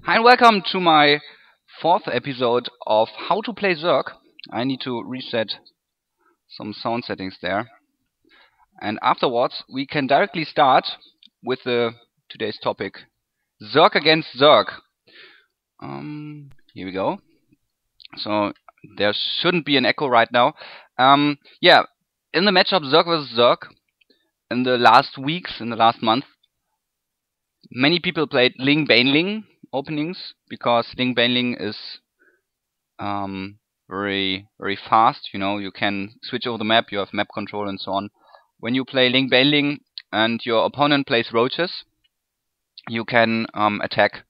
Hi and welcome to my fourth episode of How to Play Zerg. I need to reset some sound settings there. And afterwards we can directly start with today's topic. Zerg against Zerg. Here we go. So there shouldn't be an echo right now. Yeah, in the matchup Zerg vs Zerg, in the last weeks, in the last month, many people played Ling Baneling openings because Ling Baneling is very fast. You know, you can switch over the map, you have map control and so on. When you play Ling Baneling and your opponent plays Roaches, you can attack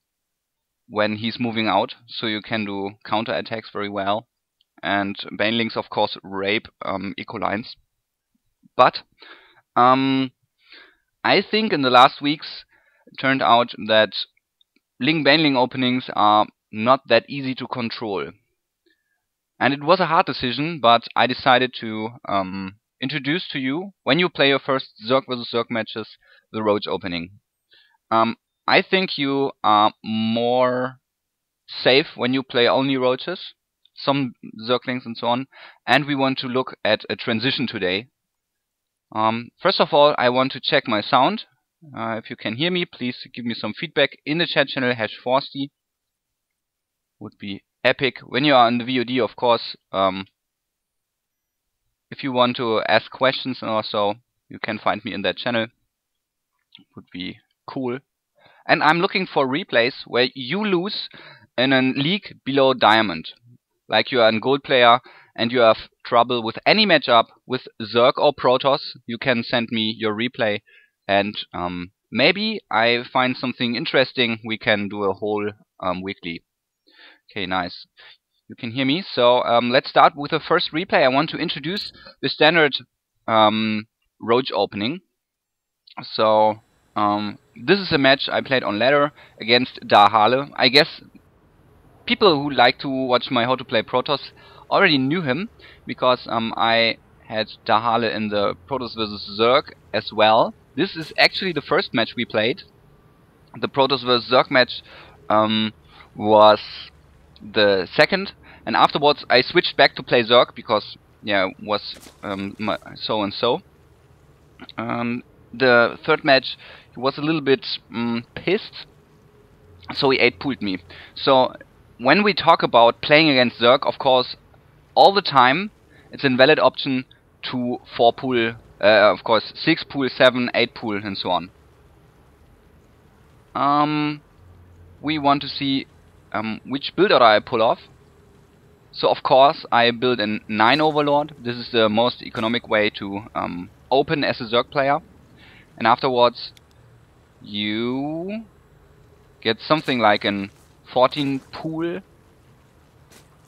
when he's moving out, so you can do counter attacks very well. And Banelings of course rape eco lines. But I think in the last weeks it turned out that Ling Baneling openings are not that easy to control. And it was a hard decision, but I decided to introduce to you, when you play your first Zerg vs Zerg matches, the Roach opening. I think you are more safe when you play only Roaches, some Zerglings and so on, and we want to look at a transition today. First of all, I want to check my sound. If you can hear me, please give me some feedback in the chat channel, #Forsti. Would be epic. When you are in the VOD, of course, if you want to ask questions or so, you can find me in that channel. Would be cool. And I'm looking for replays where you lose in a league below Diamond. Like you are a gold player and you have trouble with any matchup with Zerg or Protoss, you can send me your replay. And maybe I find something interesting, we can do a whole weekly. Okay, nice. You can hear me. So let's start with the first replay. I want to introduce the standard Roach opening. So this is a match I played on ladder against Dahale. I guess people who like to watch my How to Play Protoss already knew him, because I had Dahale in the Protoss vs Zerg as well. This is actually the first match we played. The Protoss vs Zerg match was the second, and afterwards I switched back to play Zerg because yeah, it was so and so. The third match he was a little bit pissed, so he 8-pooled me. So when we talk about playing against Zerg, of course, all the time it's an invalid option to 4-pool, of course 6-pool, 7, 8-pool and so on. We want to see which build order I pull off. So of course I build a 9 Overlord. This is the most economic way to open as a Zerg player. And afterwards you get something like an 14 pool.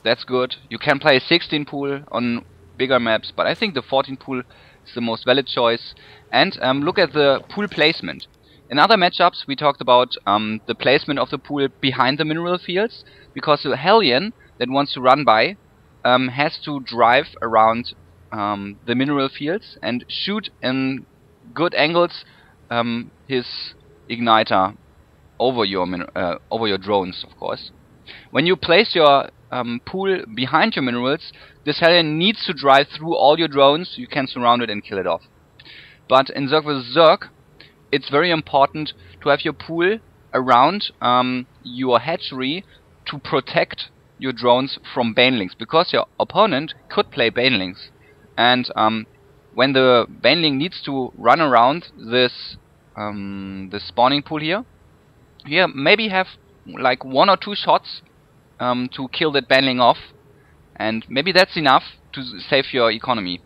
That's good. You can play 16 pool on bigger maps, but I think the 14 pool is the most valid choice. And look at the pool placement. In other matchups we talked about the placement of the pool behind the mineral fields, because the Hellion that wants to run by has to drive around the mineral fields and shoot in good angles his igniter over your drones, of course. When you place your pool behind your minerals, this Hellion needs to drive through all your drones. You can surround it and kill it off. But in Zerg vs Zerg, it's very important to have your pool around your hatchery to protect your drones from banelings, because your opponent could play banelings. And when the baneling needs to run around this spawning pool here, maybe have like 1 or 2 shots to kill that baneling off, and maybe that's enough to save your economy.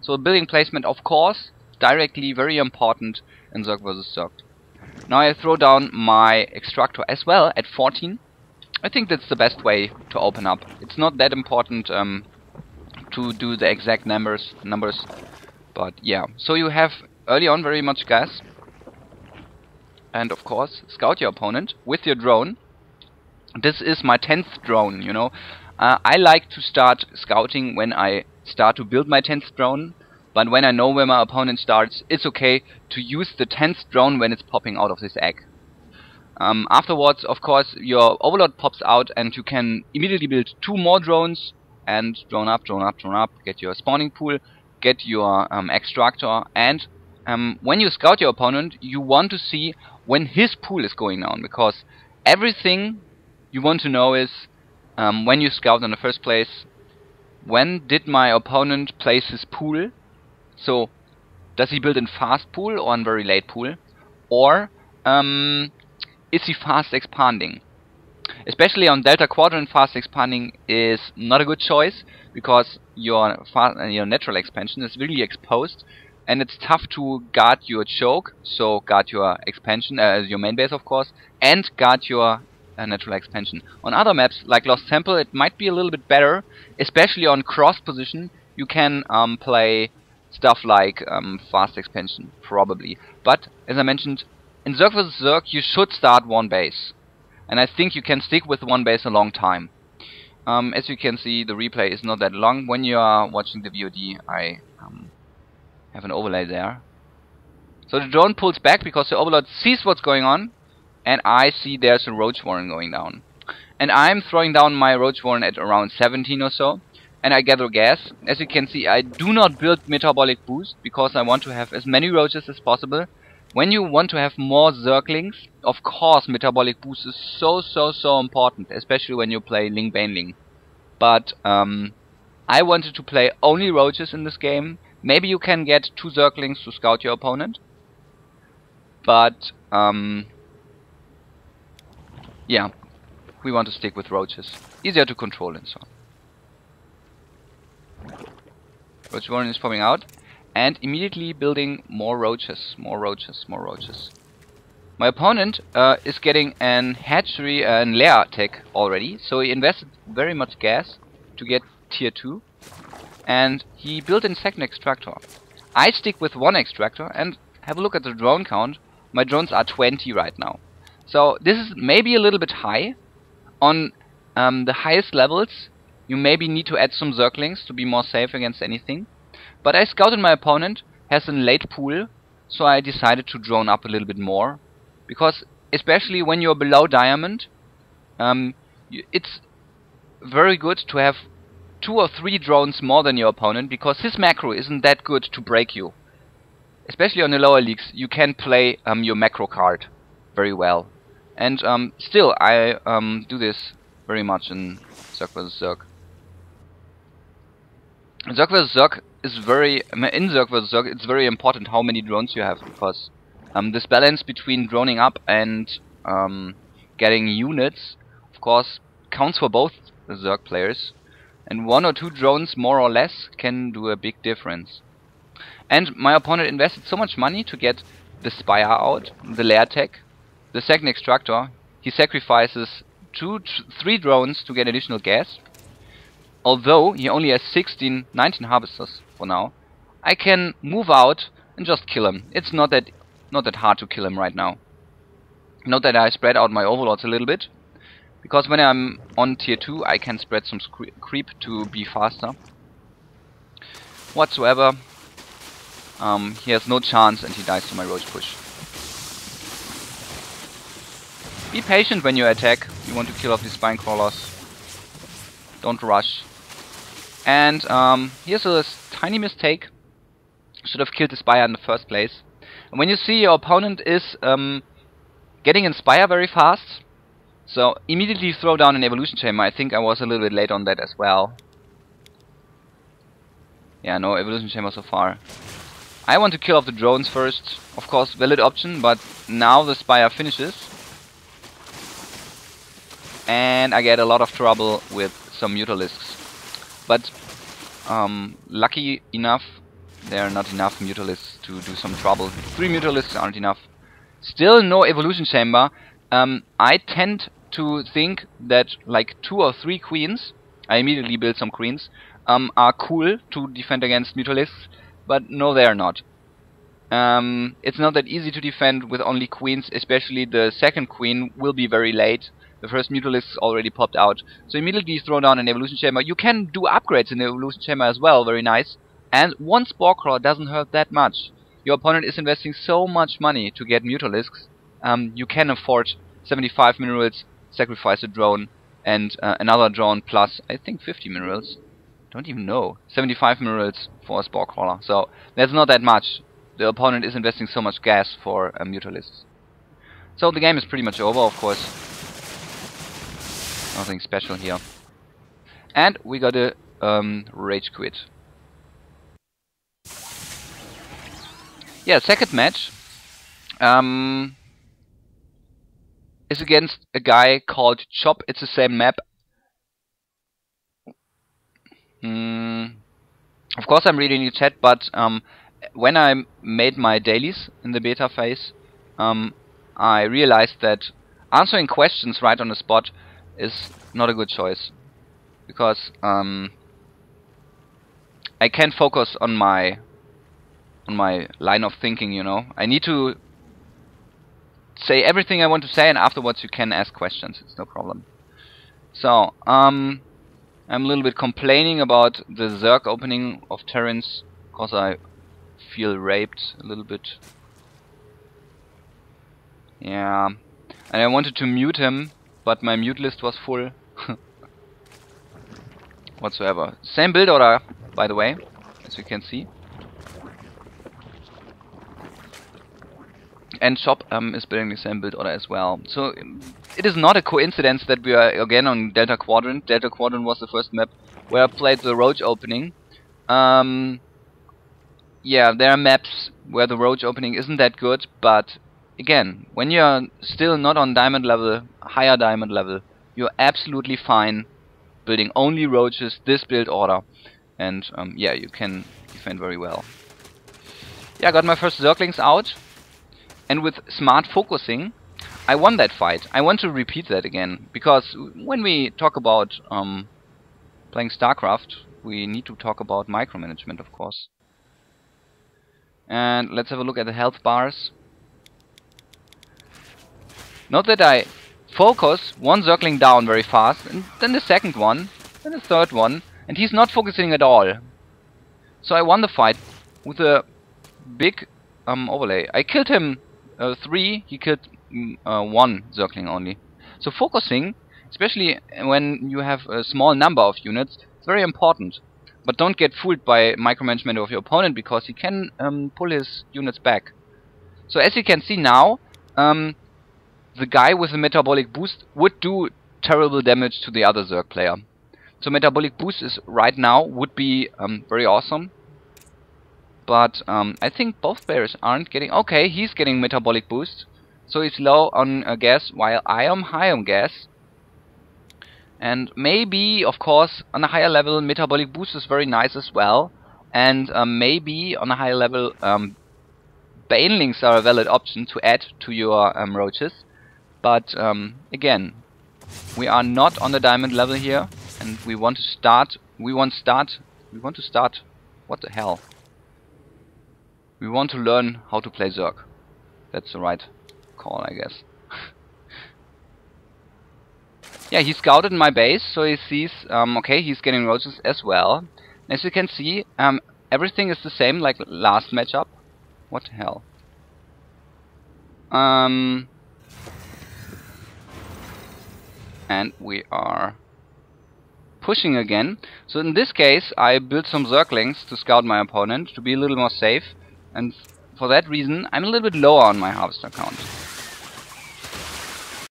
So building placement, of course, directly very important in Zerg vs Zerg. Now I throw down my extractor as well at 14. I think that's the best way to open up. It's not that important to do the exact numbers, but yeah. So you have early on very much gas, and of course scout your opponent with your drone. This is my 10th drone, you know. I like to start scouting when I start to build my 10th drone, but when I know where my opponent starts, it's okay to use the 10th drone when it's popping out of this egg. Afterwards, of course, your overlord pops out and you can immediately build 2 more drones and drone up, get your spawning pool, get your extractor, and when you scout your opponent, you want to see when his pool is going down, because everything you want to know is, when you scout in the first place, when did my opponent place his pool? So, does he build in fast pool or in very late pool? Or is he fast expanding? Especially on Delta Quadrant, fast expanding is not a good choice, because your natural expansion is really exposed, and it's tough to guard your choke, so guard your expansion, your main base of course, and guard your natural expansion. On other maps, like Lost Temple, it might be a little bit better, especially on cross position. You can play stuff like fast expansion, probably. But, as I mentioned, in ZvZ Zerg you should start one base. And I think you can stick with one base a long time. As you can see, the replay is not that long. When you are watching the VOD, I have an overlay there. So the drone pulls back because the overlord sees what's going on, and I see there's a Roach Warren going down. And I'm throwing down my Roach Warren at around 17 or so, and I gather gas. As you can see, I do not build metabolic boost because I want to have as many roaches as possible. When you want to have more Zerglings, of course metabolic boost is so important, especially when you play Ling Baneling. But I wanted to play only roaches in this game. Maybe you can get 2 Zerglings to scout your opponent. But yeah, we want to stick with roaches. Easier to control and so on. Roach Warren is popping out. And immediately building more roaches. My opponent is getting an hatchery and lair tech already, so he invested very much gas to get tier 2, and he built in second extractor. I stick with 1 extractor, and have a look at the drone count. My drones are 20 right now, so this is maybe a little bit high. On the highest levels you maybe need to add some Zerglings to be more safe against anything. But I scouted my opponent has a late pool, so I decided to drone up a little bit more. Because especially when you're below diamond, it's very good to have 2 or 3 drones more than your opponent, because his macro isn't that good to break you. Especially on the lower leagues, you can play your macro card very well. And still, I do this very much in ZvZ Zerg. ZvZ Zerg is in ZvZ Zerg it's very important how many drones you have, because this balance between droning up and getting units, of course, counts for both the Zerg players, and 1 or 2 drones more or less can do a big difference. And my opponent invested so much money to get the Spire out, the lair tech, the second extractor. He sacrifices 3 drones to get additional gas. Although he only has 19 harvesters for now, I can move out and just kill him. It's not that hard to kill him right now. Note that I spread out my overlords a little bit, because when I'm on tier 2 I can spread some creep to be faster. Whatsoever, he has no chance and he dies to my roach push. Be patient when you attack. You want to kill off these spine crawlers. Don't rush. And here's a tiny mistake. Should have killed the Spire in the first place. And when you see your opponent is getting Inspire very fast, so immediately throw down an evolution chamber. I think I was a little bit late on that as well. Yeah, no evolution chamber so far. I want to kill off the drones first. Of course, valid option, but now the Spire finishes. And I get a lot of trouble with some Mutalisks. But lucky enough, there are not enough Mutalisks to do some trouble. 3 Mutalisks aren't enough. Still no evolution chamber. I tend to think that like 2 or 3 queens, I immediately build some queens, are cool to defend against Mutalisks, but no, they are not. It's not that easy to defend with only queens, especially the second queen will be very late. The first Mutalisk already popped out. So immediately throw down an evolution chamber. You can do upgrades in the evolution chamber as well, very nice. And 1 spore crawler doesn't hurt that much. Your opponent is investing so much money to get Mutalisks. You can afford 75 minerals, sacrifice a drone, and another drone plus, I think, 50 minerals. Don't even know. 75 minerals for a spore crawler. So that's not that much. The opponent is investing so much gas for Mutalisks. So the game is pretty much over, of course. Nothing special here. And we got a rage quit. Yeah, second match is against a guy called Chop. It's the same map. Of course I'm reading the chat, but when I made my dailies in the beta phase, I realized that answering questions right on the spot is not a good choice. Because I can't focus on my line of thinking, you know. I need to say everything I want to say, and afterwards you can ask questions. It's no problem. So, I'm a little bit complaining about the Zerg opening of Terrans, because I feel raped a little bit. Yeah. And I wanted to mute him, but my mute list was full. Whatsoever. Same build order, by the way, as you can see. And Chop is building the same build order as well. So it is not a coincidence that we are again on Delta Quadrant. Delta Quadrant was the first map where I played the Roach opening. Yeah, there are maps where the Roach opening isn't that good, but again, when you're still not on diamond level, higher diamond level, you're absolutely fine building only Roaches, this build order, and yeah, you can defend very well. Yeah, I got my first Zerglings out, and with smart focusing, I won that fight. I want to repeat that again, because when we talk about playing Starcraft, we need to talk about micromanagement, of course. And let's have a look at the health bars. Note that I focus one Zergling down very fast, and then the second one, then the third one, and he's not focusing at all. So I won the fight with a big overlay. I killed him 3, he killed 1 Zergling only. So focusing, especially when you have a small number of units, is very important. But don't get fooled by micromanagement of your opponent, because he can pull his units back. So as you can see now, the guy with the metabolic boost would do terrible damage to the other Zerg player. So metabolic boost is right now would be very awesome. But I think both players aren't getting... Okay, he's getting metabolic boost. So he's low on gas while I am high on gas. And maybe, of course, on a higher level, metabolic boost is very nice as well. And maybe on a higher level, banelings are a valid option to add to your Roaches. But again, we are not on the diamond level here, and we want to start. What the hell? We want to learn how to play Zerg. That's the right call, I guess. Yeah, he scouted my base, so he sees, okay, he's getting Roaches as well. As you can see, everything is the same like last matchup. What the hell? And we are pushing again. So in this case, I built some Zerglings to scout my opponent, to be a little more safe. And for that reason, I'm a little bit lower on my harvester count.